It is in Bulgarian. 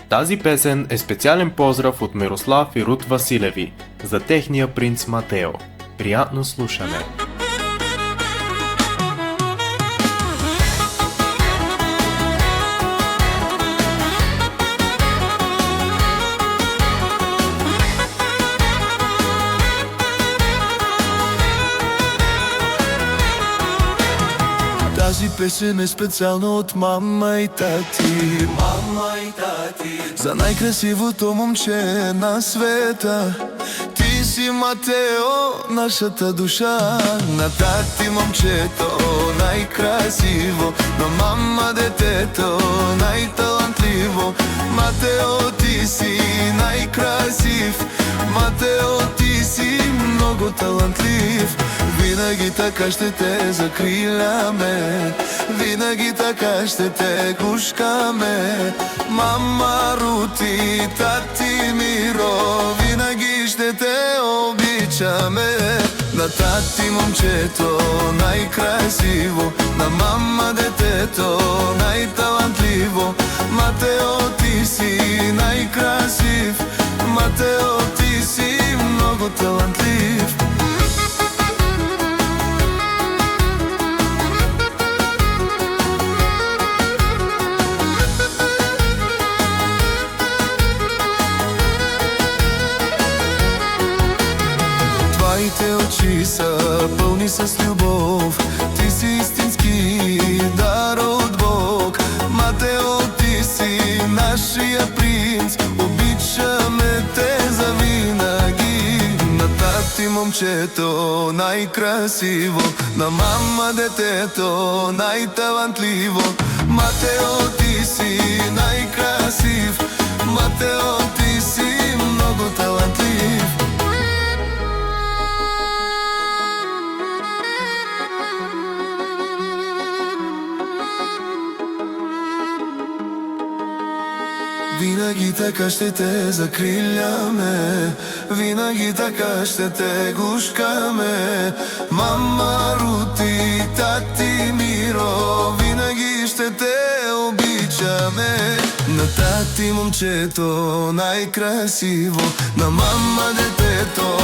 Тази песен е специален поздрав от Мирослав и Рут Василеви за техния принц Матео. Приятно слушане! Тази песен е специална от мама и тати. Мама и тати, за най-красивото момче на света. Ти си Матео, нашата душа. На тати момчето най-красиво, на мама детето най-талантливо. Матео, ти си най-красив, Матео, ти си много талантлив. Винаги така ще те закриляме, винаги така ще те гушкаме. Мама Рути, тати Миро, винаги ще те обичаме. На тати момчето най-красиво, на мама детето най-талантливо. Матео, ти си най-красив, Матео, ти си много талантлив. Твоите очи са пълни с любов, ти си истински дар от Бог. Матео, ти си нашия принц, обичаме те завинаги. На тати момчето най-красиво, на мама детето най-талантливо. Матео, ти си най-красив, Матео, ти си много талантлив. Винаги така ще те закриляме, винаги така ще те гушкаме. Мама Рути, тати Миро, винаги ще те обичаме. На тати момчето най-красиво, на мама детето